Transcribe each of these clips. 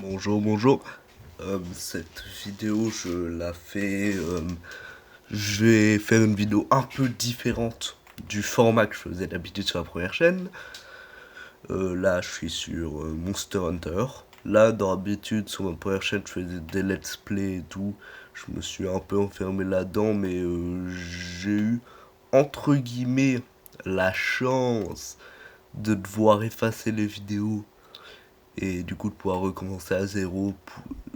Bonjour, bonjour. Cette vidéo, je vais faire une vidéo un peu différente du format que je faisais d'habitude sur la première chaîne. Là, je suis sur Monster Hunter. Là, d'habitude, sur ma première chaîne, je faisais des let's play et tout. Je me suis un peu enfermé là-dedans, mais j'ai eu, entre guillemets, la chance de devoir effacer les vidéos et du coup de pouvoir recommencer à zéro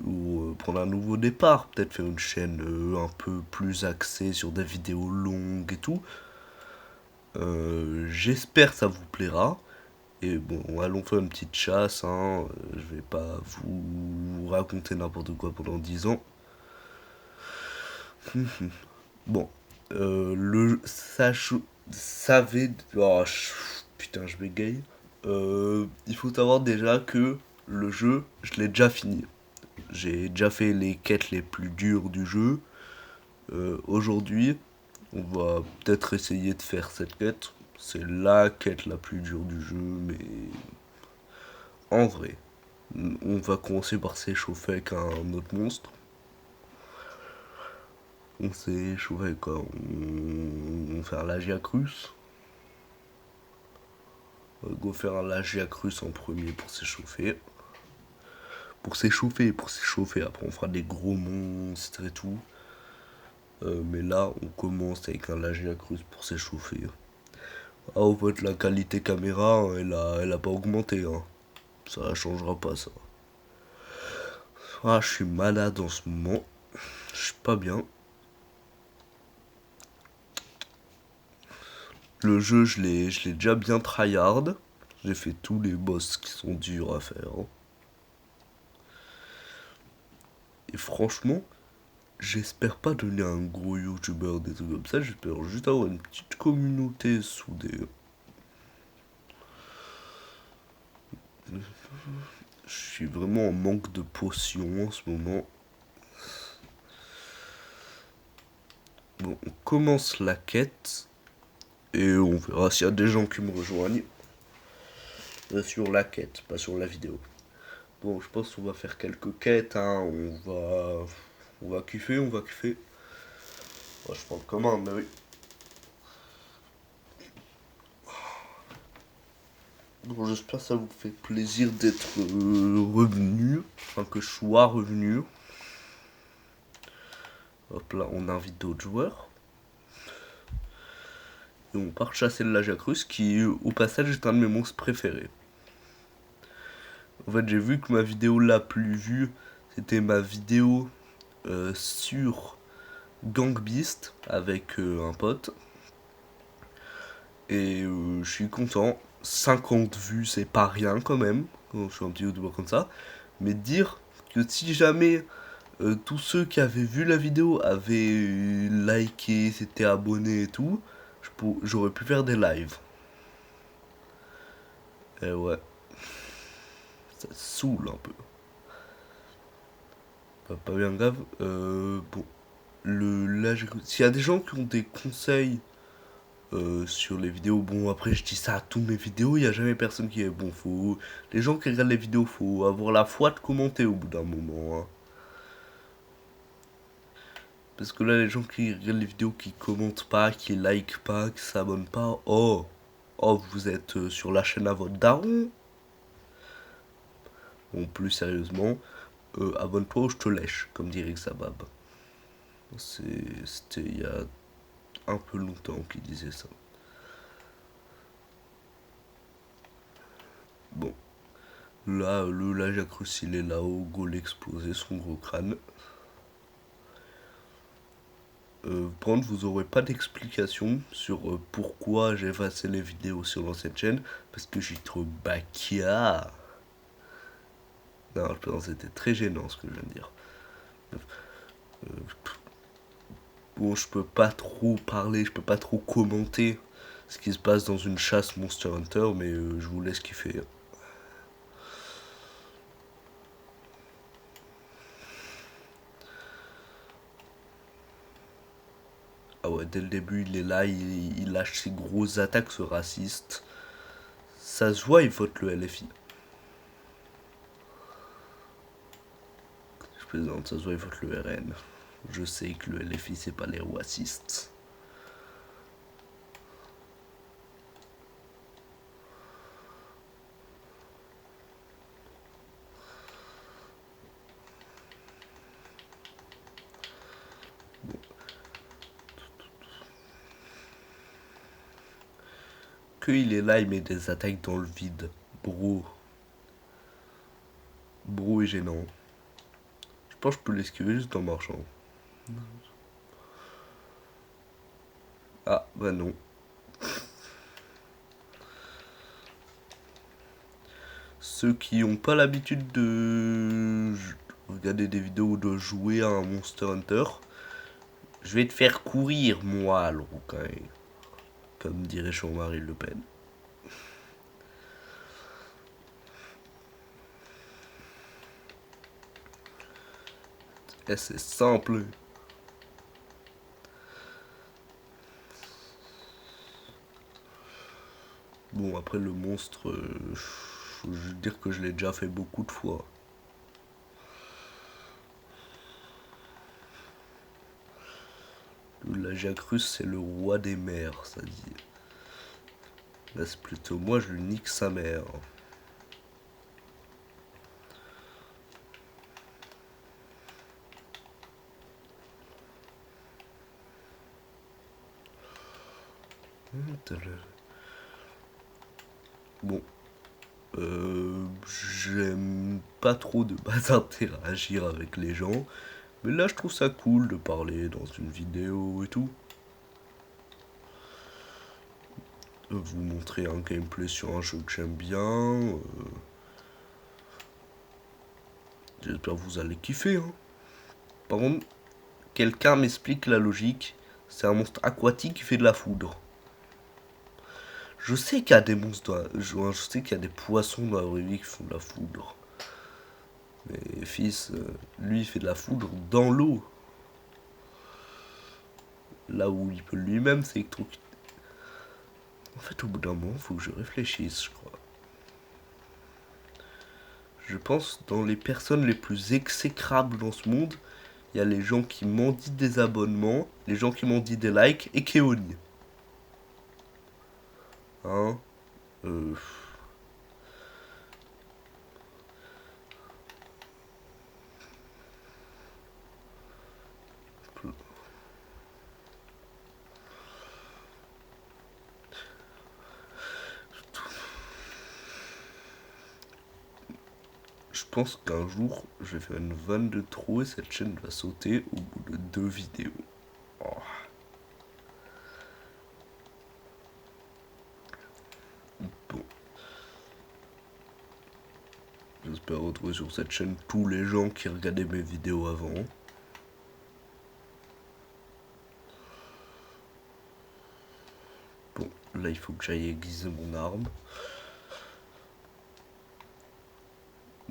ou prendre un nouveau départ, peut-être faire une chaîne un peu plus axée sur des vidéos longues et tout. J'espère que ça vous plaira. Et bon, allons faire une petite chasse, hein. Je vais pas vous raconter n'importe quoi pendant 10 ans. Bon, savez, putain, je bégaye. Il faut savoir déjà que le jeu, je l'ai déjà fini. J'ai déjà fait les quêtes les plus dures du jeu. Aujourd'hui, on va peut-être essayer de faire cette quête. C'est la quête la plus dure du jeu, mais en vrai, on va commencer par s'échauffer avec un autre monstre. On s'est échauffé avec quoi? On va faire l'Agiacrus. On va go faire un Lagiacrus en premier pour s'échauffer. Pour s'échauffer. Après, on fera des gros monstres et tout. Mais là, on commence avec un Lagiacrus pour s'échauffer. Ah, au fait, la qualité caméra, hein, elle a pas augmenté. Hein. Ça changera pas, ça. Ah, je suis malade en ce moment. Je suis pas bien. Le jeu, je l'ai déjà bien tryhard. J'ai fait tous les boss qui sont durs à faire. Hein. Et franchement, j'espère pas devenir un gros youtubeur, des trucs comme ça. J'espère juste avoir une petite communauté soudée. Je suis vraiment en manque de potions en ce moment. Bon, on commence la quête. Et on verra s'il y a des gens qui me rejoignent. Sur la quête, pas sur la vidéo. Bon, je pense qu'on va faire quelques quêtes. Hein. On va kiffer, on va kiffer. Moi, je prends le commun, mais oui. Bon, j'espère que ça vous fait plaisir d'être revenu. Enfin, que je sois revenu. Hop là, on invite d'autres joueurs. Et on part chasser le Lagiacrus qui, au passage, est un de mes monstres préférés. En fait, j'ai vu que ma vidéo la plus vue, c'était ma vidéo sur Gang Beast avec un pote. Et je suis content. 50 vues, c'est pas rien quand même. Quand je suis un petit youtubeur comme ça. Mais dire que si jamais tous ceux qui avaient vu la vidéo avaient liké, s'étaient abonnés et tout, j'aurais pu faire des lives. Et ouais, ça saoule un peu. Pas bien grave. Bon, là, s'il y a des gens qui ont des conseils sur les vidéos, bon, après, je dis ça à tous mes vidéos, il n'y a jamais personne qui est bon. Les gens qui regardent les vidéos, faut avoir la foi de commenter au bout d'un moment. Hein. Parce que là, les gens qui regardent les vidéos, qui commentent pas, qui like pas, qui s'abonnent pas, oh, vous êtes sur la chaîne à votre daron. Bon, plus sérieusement, abonne-toi ou je te lèche, comme dirait Xabab. C'était il y a un peu longtemps qu'il disait ça. Bon, là, le Lagiacrus, il est là-haut, go l'exploser, son gros crâne. Par contre, vous aurez pas d'explication sur pourquoi j'ai effacé les vidéos sur l'ancienne chaîne, parce que j'ai trop bakia. Non, je pense que c'était très gênant ce que je viens de dire. Euh, bon, je peux pas trop parler, je peux pas trop commenter ce qui se passe dans une chasse Monster Hunter, mais je vous laisse kiffer. Ah ouais, dès le début, il est là, il lâche ses grosses attaques, ce raciste. Ça se voit, il vote le LFI. plaisante, ça se voit, il vote le RN. Je sais que le LFI, c'est pas les racistes. Qu'il est là, il met des attaques dans le vide. Bro. Bro est gênant. Je pense que je peux l'esquiver juste en marchant. Ah, bah non. Ceux qui n'ont pas l'habitude de regarder des vidéos ou de jouer à un Monster Hunter, je vais te faire courir, moi, le rouquin. Comme dirait Jean-Marie Le Pen. Et c'est simple. Bon, après le monstre, faut juste dire que je l'ai déjà fait beaucoup de fois. La Jacrus, c'est le roi des mers, ça dit. Là, c'est plutôt moi, je lui nique sa mère. Bon, j'aime pas trop de base interagir avec les gens, mais là je trouve ça cool de parler dans une vidéo et tout. Vous montrer un gameplay sur un jeu que j'aime bien. J'espère que vous allez kiffer. Hein. Par contre, quelqu'un m'explique la logique. C'est un monstre aquatique qui fait de la foudre. Je sais qu'il y a des monstres, je sais qu'il y a des poissons dans la vraie vie qui font de la foudre. Mais fils, lui il fait de la foudre dans l'eau. Là où il peut lui-même s'électrocuter. En fait, au bout d'un moment, faut que je réfléchisse, je crois. Je pense dans les personnes les plus exécrables dans ce monde, il y a les gens qui mendient des abonnements, les gens qui mendient des likes et Keoni. Hein euh, Je pense qu'un jour, je vais faire une vanne de trop et cette chaîne va sauter au bout de 2 vidéos. Oh. Bon. J'espère retrouver sur cette chaîne tous les gens qui regardaient mes vidéos avant. Bon, là il faut que j'aille aiguiser mon arme.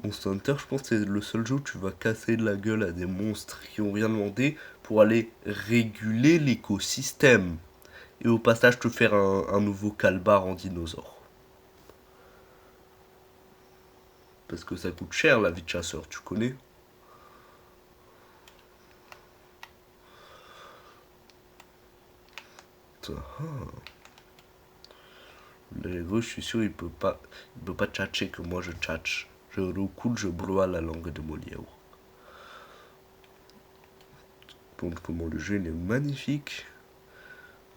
Monster Hunter, je pense que c'est le seul jeu où tu vas casser de la gueule à des monstres qui ont rien demandé pour aller réguler l'écosystème. Et au passage te faire un nouveau calbar en dinosaure. Parce que ça coûte cher la vie de chasseur, tu connais. Les gros, je suis sûr, il peut pas tchatcher que moi je tchatche. Je recoule, je broie la langue de Molière. Donc comment le jeu il est magnifique.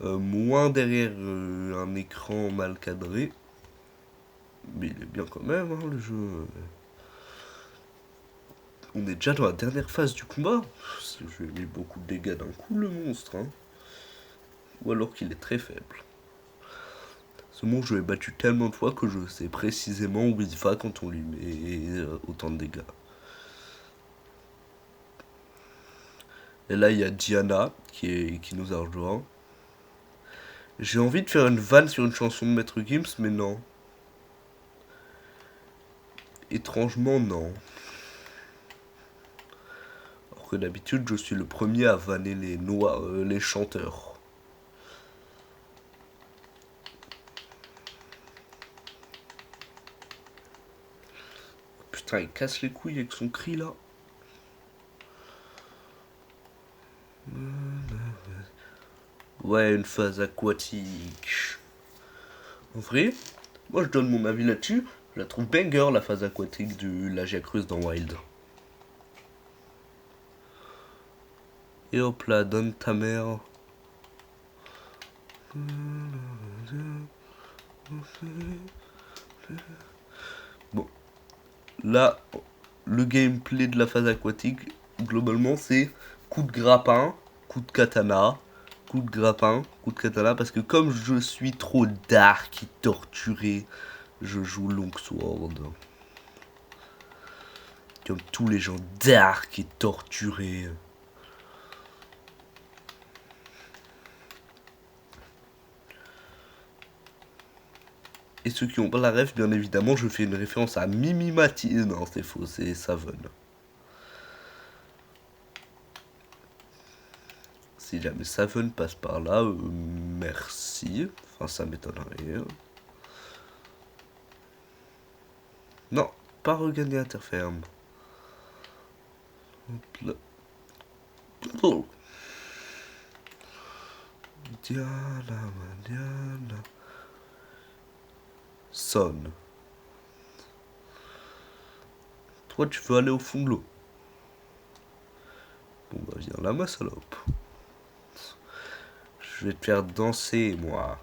Moins derrière un écran mal cadré. Mais il est bien quand même, hein, le jeu. On est déjà dans la dernière phase du combat. Je lui ai mis beaucoup de dégâts d'un coup, le monstre. Hein. Ou alors qu'il est très faible. Ce monstre, je l'ai battu tellement de fois que je sais précisément où il va quand on lui met autant de dégâts. Et là, il y a Diana qui nous a rejoint. J'ai envie de faire une vanne sur une chanson de Maître Gims, mais non. Étrangement, non. Alors que d'habitude, je suis le premier à vanner les chanteurs. Putain, il casse les couilles avec son cri là. Ouais, une phase aquatique. En vrai, moi je donne mon avis là-dessus. Je la trouve banger la phase aquatique du Lagiacrus dans Wild. Et hop là, donne ta mère. Bon, là, le gameplay de la phase aquatique, globalement, c'est coup de grappin, coup de katana, coup de grappin, coup de katana, parce que comme je suis trop dark et torturé, je joue Longsword. Comme tous les gens dark et torturés. Et ceux qui n'ont pas la ref, bien évidemment, je fais une référence à Mimimati. Non, c'est faux, c'est Savon. Si jamais Savon passe par là, merci. Enfin, ça m'étonnerait. Non, pas regagner Interferme. Hop là. Oh. Diana, Diana. Sonne. Toi, tu veux aller au fond de l'eau. Bon, bah, viens là, ma salope. Je vais te faire danser, moi.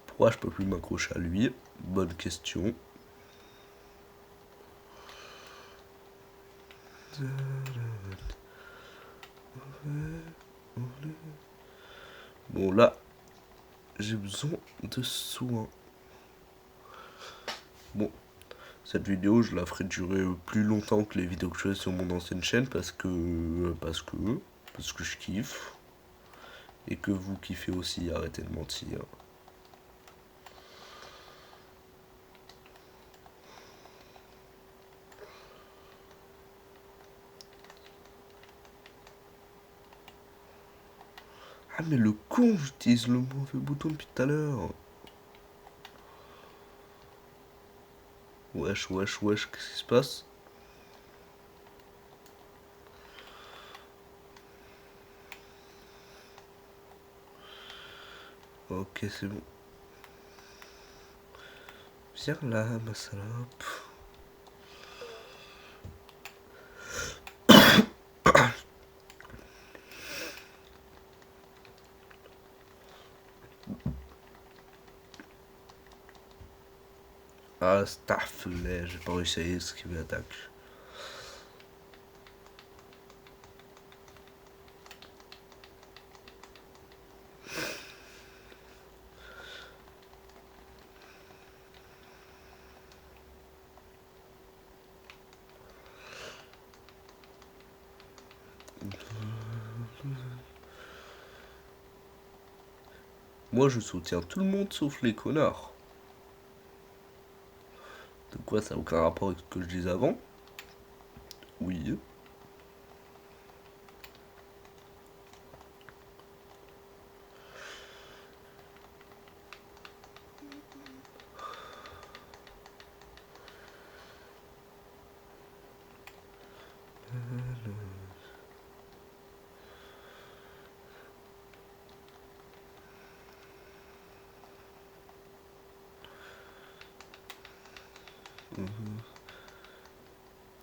Pourquoi je peux plus m'accrocher à lui? Bonne question. Bon, là, j'ai besoin de soins. Bon, cette vidéo, je la ferai durer plus longtemps que les vidéos que je fais sur mon ancienne chaîne parce que je kiffe. Et que vous kiffez aussi, arrêtez de mentir. Ah mais le con, j'utilise le mauvais bouton depuis tout à l'heure. Wesh, wesh, wesh, qu'est-ce qui se passe? Ok, c'est bon. Viens là, ma salope. Ah, Starflet, j'ai pas réussi à esquiver l'attaque. Moi, je soutiens tout le monde sauf les connards. De quoi ça n'a aucun rapport avec ce que je disais avant? Oui.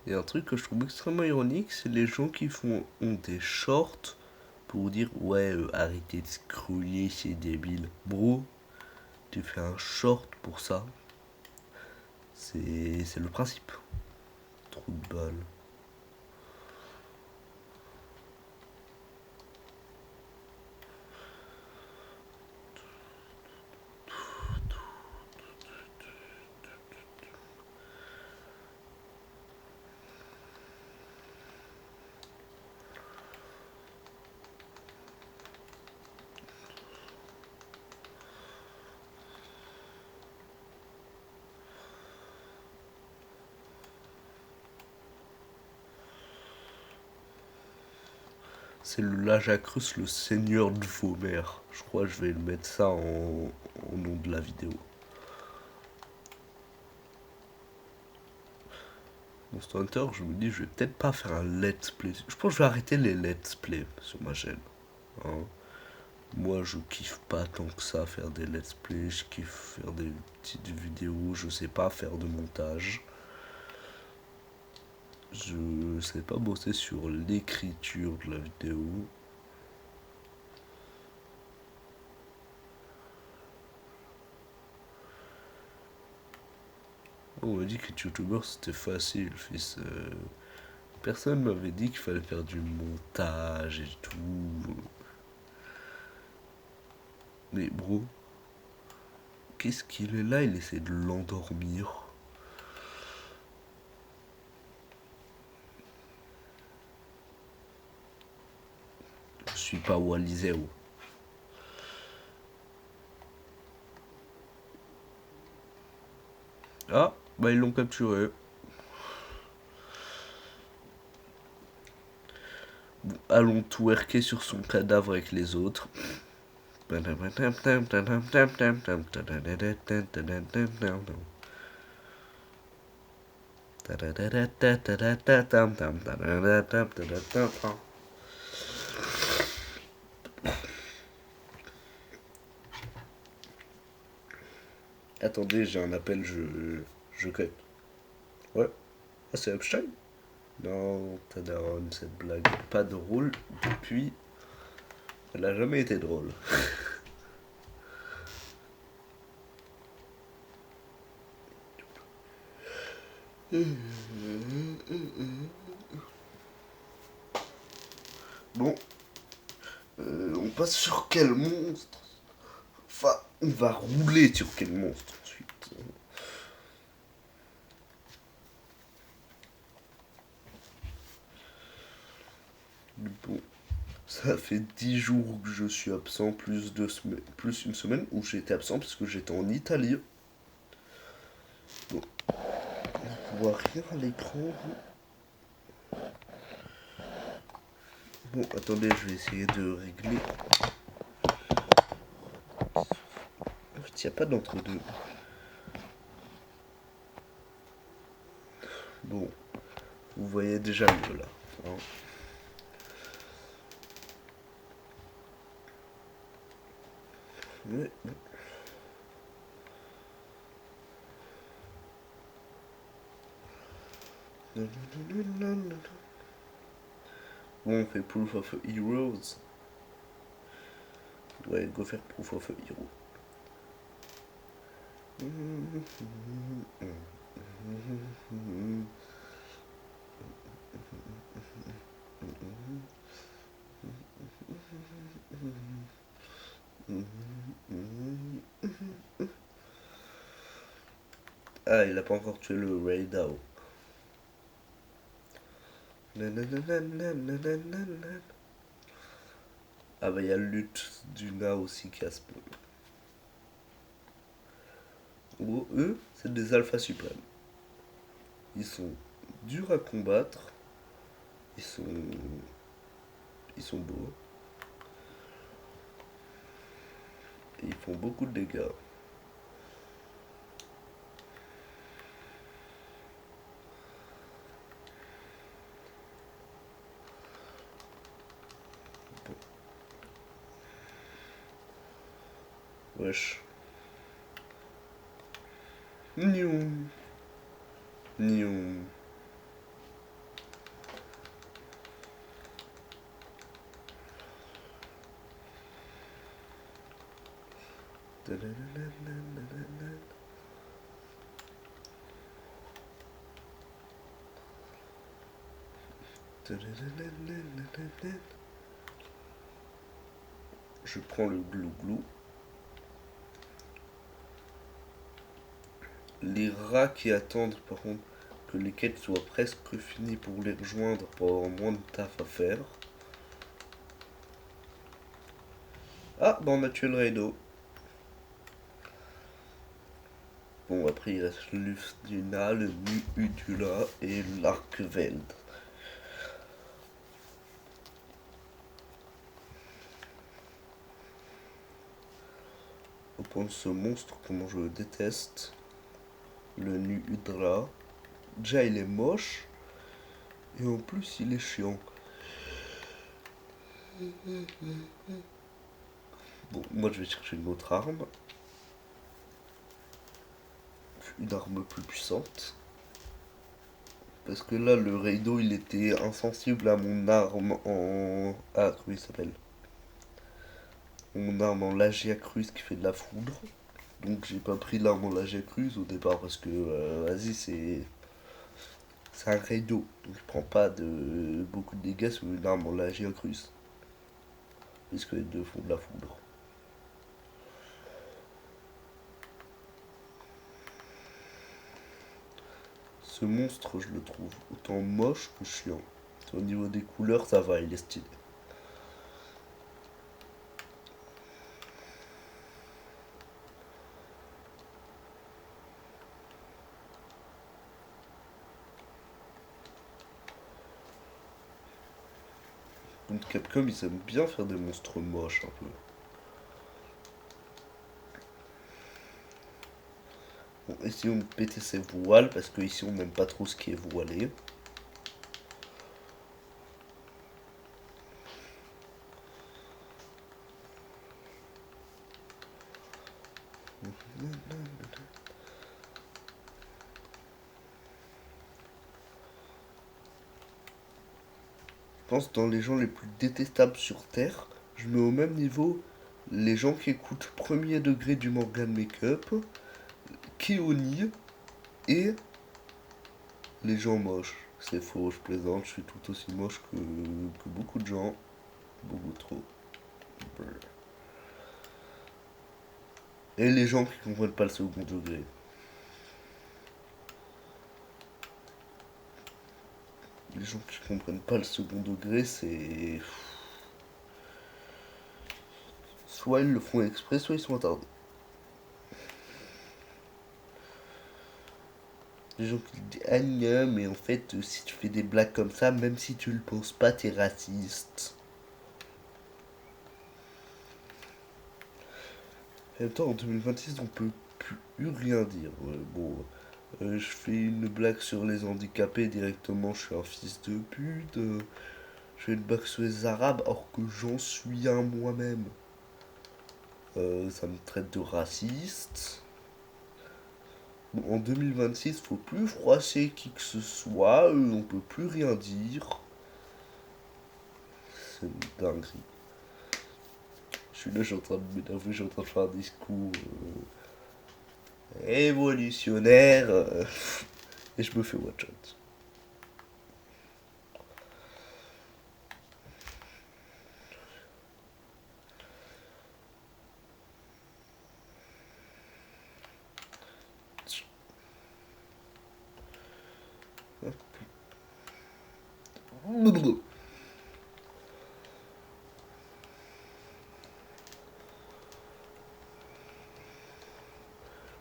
Et un truc que je trouve extrêmement ironique, c'est les gens qui ont des shorts pour dire ouais, arrêtez de scroller, c'est débile. Bro, tu fais un short pour ça. C'est le principe. Trou de balle. C'est le Lagiacrus, le seigneur de vos mères. Je crois que je vais le mettre ça en nom de la vidéo. Monster Hunter, je me dis, je vais peut-être pas faire un let's play. Je pense que je vais arrêter les let's play sur ma chaîne. Hein. Moi, je kiffe pas tant que ça faire des let's play. Je kiffe faire des petites vidéos. Je sais pas faire de montage. Je sais pas bosser sur l'écriture de la vidéo. On m'a dit qu'être youtubeur c'était facile, fils. Personne m'avait dit qu'il fallait faire du montage et tout. Mais bro, qu'est-ce qu'il est là? Il essaie de l'endormir. Je suis pas Walizeo. Ah, bah ils l'ont capturé. Bon, allons twerker sur son cadavre avec les autres. Attendez, j'ai un appel, je cut. Ouais. Ah, c'est Epstein? Non, Tadaron, cette blague est pas drôle depuis. Elle a jamais été drôle. Bon, on passe sur quel monstre? Enfin, on va rouler sur quel monstre ensuite? Bon, ça fait 10 jours que je suis absent, plus une semaine où j'étais absent parce que j'étais en Italie. Bon, on voit rien à l'écran. Bon, attendez, je vais essayer de régler. En fait, il n'y a pas d'entre-deux. Bon, vous voyez déjà mieux là. Hein. Ouais, bon. Bon, on fait Proof of Heroes. Ouais, go faire Proof of a Hero. Ah, il a pas encore tué le Raidao. Ah bah il y a le lutte du Na aussi qui a spawn. En gros, eux, c'est des alphas suprêmes. Ils sont durs à combattre. Ils sont. Ils sont beaux. Et ils font beaucoup de dégâts. Wesh. Niou. Niou. Je prends le glou-glou. Les rats qui attendent par contre que les quêtes soient presque finies pour les rejoindre pour avoir moins de taf à faire. Ah, bah on a tué le Raido. Bon, après il reste l'Ufduna, le Nuudula et l'Arkveld. Au point de ce monstre, comment je le déteste. Le Nuudra. Déjà il est moche. Et en plus, il est chiant. Bon, moi je vais chercher une autre arme. Une arme plus puissante. Parce que là, le Reido, il était insensible à mon arme en... Ah, comment il s'appelle? Mon arme en Lagiacruz qui fait de la foudre. Donc j'ai pas pris l'arme en Lagiacruz au départ parce que, vas-y, c'est un Reido. Donc je prends pas beaucoup de dégâts sur une arme en Lagiacruz. Puisque les deux font de la foudre. Ce monstre, je le trouve autant moche que chiant. Au niveau des couleurs, ça va, il est stylé. Donc Capcom, ils aiment bien faire des monstres moches un peu. Bon, essayons de péter ces voiles, parce que ici on n'aime pas trop ce qui est voilé. Je pense que dans les gens les plus détestables sur Terre, je mets au même niveau les gens qui écoutent premier degré du Morgan Makeup, Keoni et les gens moches. C'est faux, je plaisante, je suis tout aussi moche que beaucoup de gens. Beaucoup trop. Et les gens qui comprennent pas le second degré. Les gens qui comprennent pas le second degré, c'est... Soit ils le font exprès, soit ils sont attardés. Les gens qui disent ah non, mais en fait, si tu fais des blagues comme ça, même si tu le penses pas, t'es raciste. En même temps, en 2026, on peut plus rien dire. Bon, je fais une blague sur les handicapés, directement, je suis un fils de pute. Je fais une blague sur les arabes, alors que j'en suis un moi-même. Ça me traite de raciste. Bon, en 2026, faut plus froisser qui que ce soit, on peut plus rien dire. C'est une dinguerie. Je suis là, je suis en train de m'énerver, je suis en train de faire un discours révolutionnaire et je me fais watch out.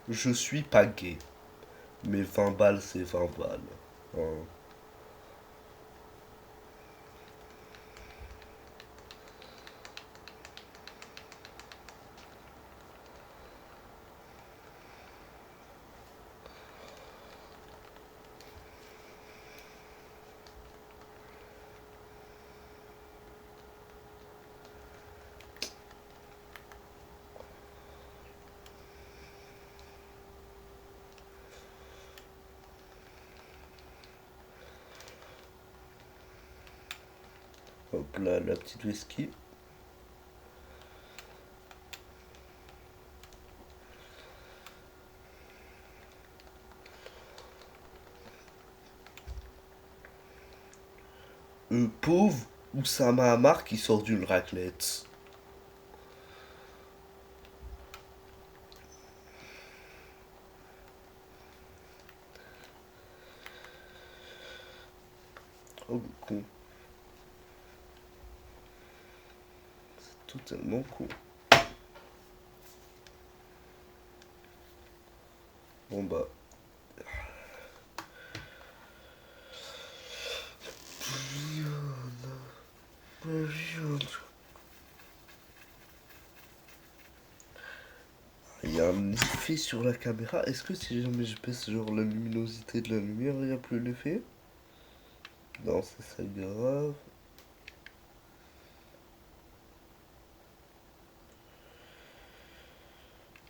Je suis pas gay, mais 20 balles c'est 20 balles. Hein. Hop là, la petite whisky. Pauvre Oussama Hamar qui sort d'une raclette. Oh le con. Totalement con. Bon bah. Il y a un effet sur la caméra. Est-ce que si jamais je baisse genre la luminosité de la lumière, il n'y a plus l'effet? Non, c'est ça grave.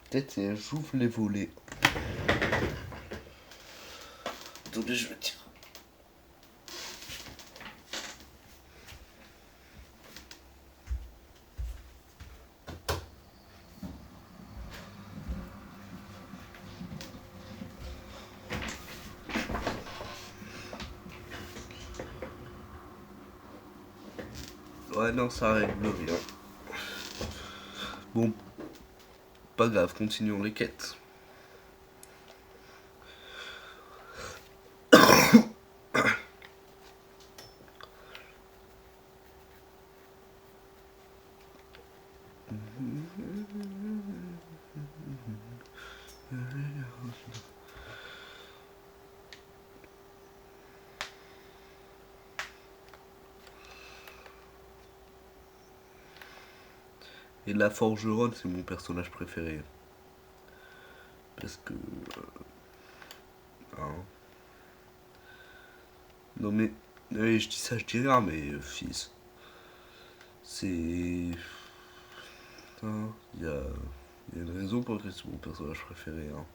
Peut-être j'ouvre les volets. Attendez, je vais tirer. Ouais, non, ça règle rien. Bon, pas grave, continuons les quêtes. Et la forgeronne, c'est mon personnage préféré. Parce que... hein. Non mais... Oui, je dis ça, je dis rien, mais fils. C'est... Hein, il y a une raison pour laquelle c'est mon personnage préféré. Hein.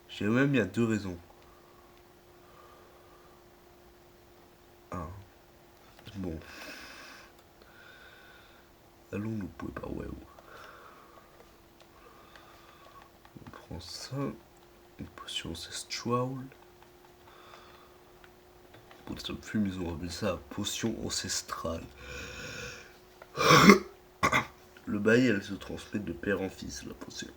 Je dirais même il y a deux raisons. Hein. Bon. Allons, nous pouvons pas, ouais. On prend ça. Une potion ancestrale. Pour le film, ils ont appelé ça potion ancestrale. Le bail, elle se transmet de père en fils, la potion.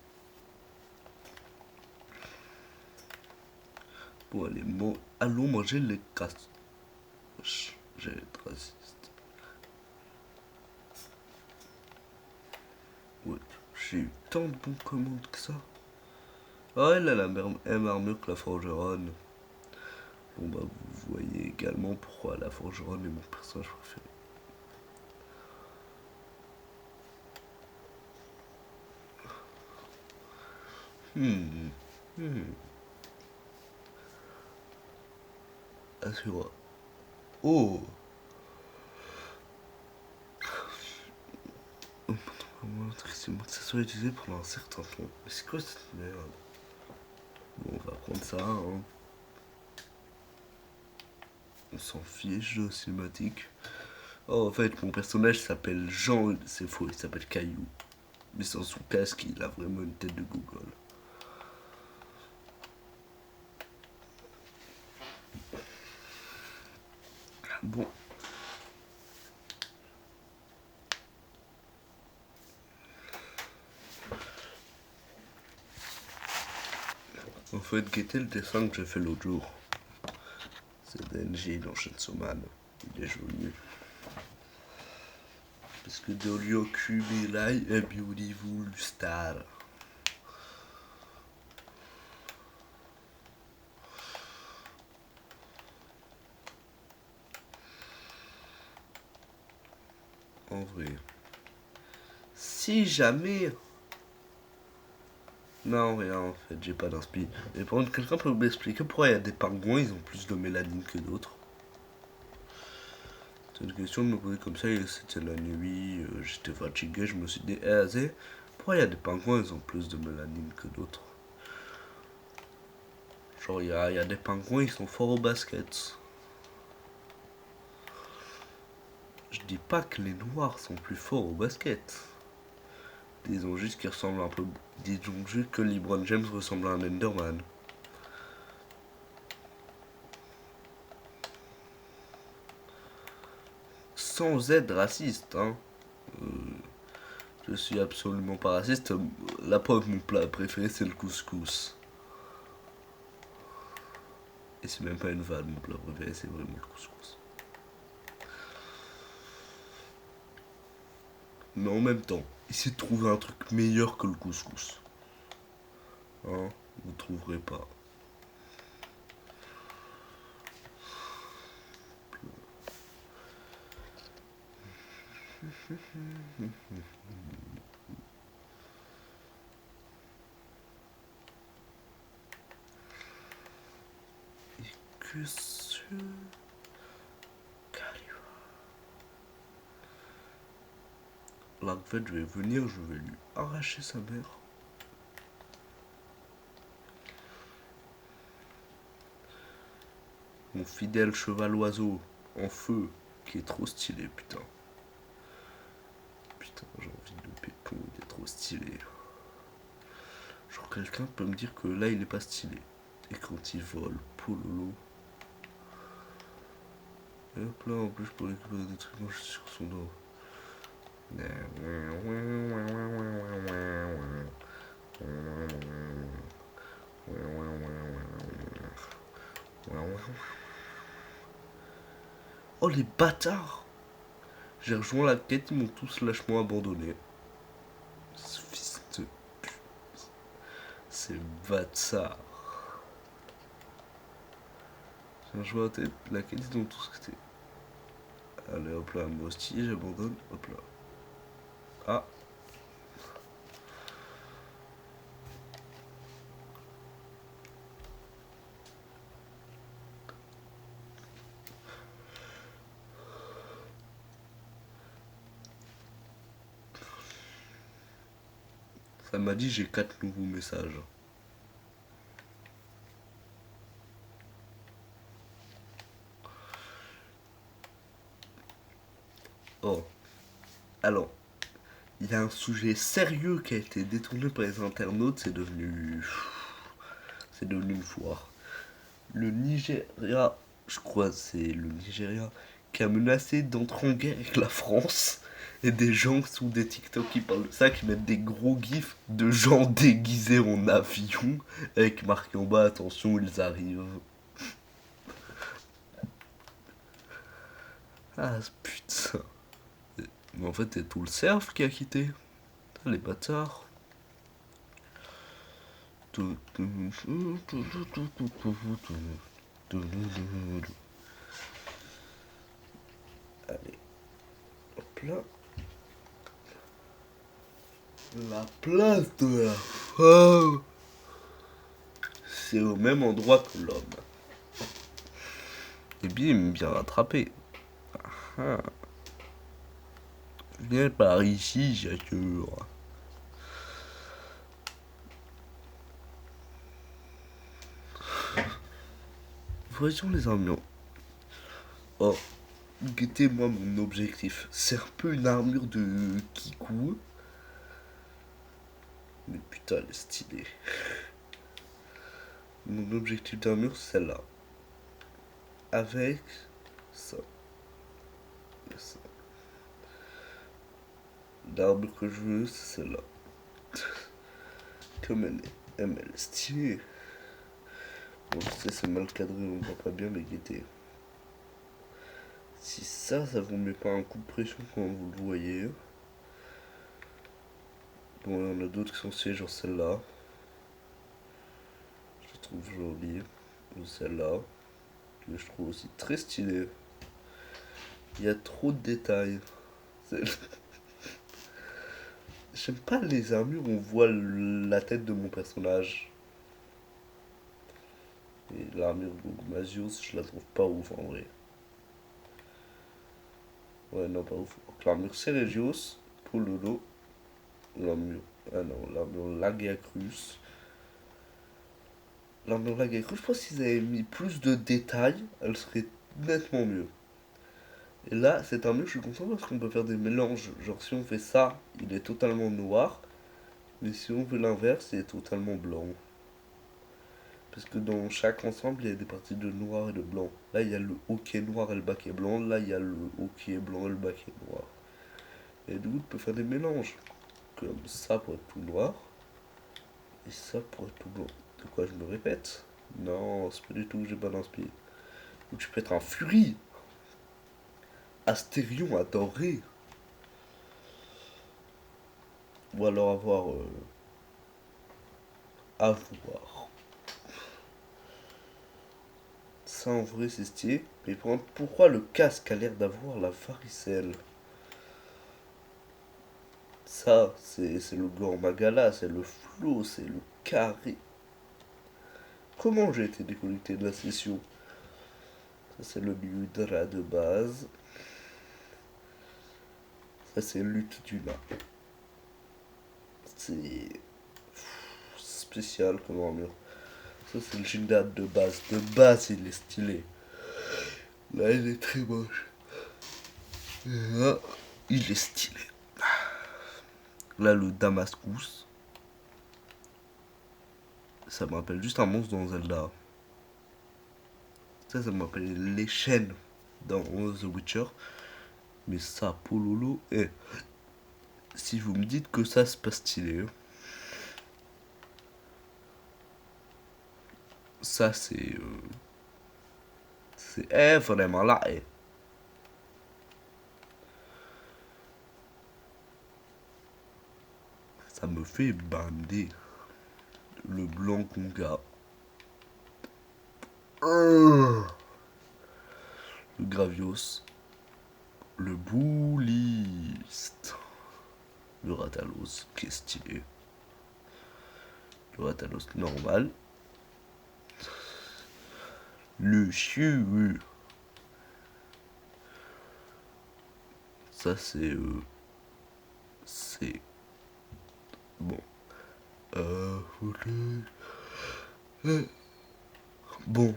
Bon, allez, allons manger les casses. J'ai être raciste. Ouais, j'ai eu tant de bons commandes que ça. Ah, elle a la même armure que la forgeronne. Bon, bah, vous voyez également pourquoi la forgeronne est mon personnage préféré. Assura. Oh! C'est moi que ça soit utilisé pendant un certain temps. Mais c'est quoi cette merde? Bon, on va prendre ça, hein. On s'en fiche de cinématique. Oh, en fait, mon personnage s'appelle Jean. C'est faux, il s'appelle Caillou. Mais sans son casque, il a vraiment une tête de Google. Bon. En fait, guettez le dessin que j'ai fait l'autre jour. C'est Denji dans Chainsaw Man. Il est joli. Parce que Dolio Kubilai est beautiful star. En vrai. Si jamais. Non, rien en fait, j'ai pas d'inspi. Et par contre, quelqu'un peut m'expliquer pourquoi il y a des pingouins, ils ont plus de mélanine que d'autres? C'est une question de me poser comme ça, c'était la nuit, j'étais fatigué, je me suis dit, pourquoi il y a des pingouins, ils ont plus de mélanine que d'autres? Genre, il y a des pingouins, ils sont forts au basket. Je dis pas que les noirs sont plus forts au basket. Disons juste qu'ils ressemblent un peu. Disons juste que LeBron James ressemble à un Enderman. Sans être raciste, hein. Je suis absolument pas raciste. La preuve, mon plat préféré, c'est le couscous. Et c'est même pas une vanne, mon plat préféré, c'est vraiment le couscous. Mais en même temps, essayez de trouver un truc meilleur que le couscous. Hein, vous trouverez pas. Que ce... en fait, je vais venir, je vais lui arracher sa mère. Mon fidèle cheval oiseau en feu, qui est trop stylé, putain. Putain, j'ai envie de le pépon, il est trop stylé. Genre, quelqu'un peut me dire que là, il est pas stylé. Et quand il vole, pololo. Et hop là, en plus, je peux récupérer des trucs moches sur son dos. Oh, les bâtards! J'ai rejoint la quête, ils m'ont tous lâchement abandonné. Ce fils de pute. C'est bâtard. J'ai rejoint la quête, ils ont tous quitté. Allez, hop là, moi aussi, j'abandonne. Hop là. Ah. Ça m'a dit j'ai 4 nouveaux messages. Oh. Alors, il y a un sujet sérieux qui a été détourné par les internautes, c'est devenu... C'est devenu une foire. Le Nigeria, je crois c'est le Nigeria, qui a menacé d'entrer en guerre avec la France. Et des gens sous des TikTok qui parlent de ça, qui mettent des gros gifs de gens déguisés en avion, avec marqué en bas, attention, ils arrivent. Ah putain. Mais en fait, c'est tout le cerf qui a quitté. Les bâtards. Allez, hop là. La place de la femme, c'est au même endroit que l'homme. Et bien, il m'a bien rattrapé. Ah. Viens par ici, j'assure. Voyons les amis. Oh, guettez-moi mon objectif. C'est un peu une armure de Kikou. Mais putain, elle est stylée. Mon objectif d'armure, c'est celle-là. Avec ça. Et ça. L'armure que je veux, c'est celle-là. Comme elle est stylée. Bon, je sais, c'est mal cadré, on voit pas bien, mais guettez. Si ça vous met pas un coup de pression quand vous le voyez. Bon, il y en a d'autres qui sont stylées, genre celle-là. Je la trouve jolie. Ou celle-là. Que je trouve aussi très stylée. Il y a trop de détails. J'aime pas les armures où on voit la tête de mon personnage. Et l'armure de Magius, je la trouve pas ouf en vrai. Ouais, non, pas ouf. Donc, l'armure Ceregios, pour le lot. L'armure. Ah non, l'armure Lagiacrus. L'armure Lagiacrus, je pense qu'ils avaient mis plus de détails, elle serait nettement mieux. Et là, cette armure, je suis content parce qu'on peut faire des mélanges. Genre, si on fait ça, il est totalement noir. Mais si on fait l'inverse, il est totalement blanc. Parce que dans chaque ensemble, il y a des parties de noir et de blanc. Là, il y a le haut qui est noir et le bas qui est blanc. Là, il y a le haut qui est blanc et le bas qui est noir. Et du coup, tu peux faire des mélanges. Comme ça pour être tout noir. Et ça pour être tout blanc. De quoi je me répète? Non, c'est pas du tout que j'ai pas d'inspire. Ou tu peux être un furie. Astérion adoré. Ou alors avoir... à voir. Ça en vrai c'est stylé. Mais pourquoi le casque a l'air d'avoir la varicelle? Ça, c'est le Gore Magala, c'est le flow, c'est le carré. Comment j'ai été déconnecté de la session? Ça, c'est le Nudra de base. Ça, c'est Lutte du Nain. C'est spécial comme armure. Ça, c'est le Gildan de base. De base, il est stylé. Là, il est très moche. Et là, il est stylé. Là, le Damascus. Ça me rappelle juste un monstre dans Zelda. Ça me rappelle les chaînes dans The Witcher. Mais ça, Pololo, si vous me dites que ça, c'est pas stylé. Ça, c'est... c'est vraiment là. Ça me fait bander. Le blanc conga. Le Gravios. Le Bouliste. Le Ratalos, qui est stylé. Le Ratalos normal. Le Chiu. Ça, c'est... c'est... bon. Bon.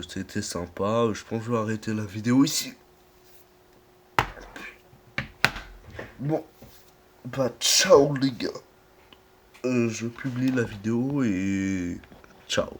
C'était sympa. Je pense que je vais arrêter la vidéo ici. Bon. Bah, ciao les gars. Je publie la vidéo et... ciao.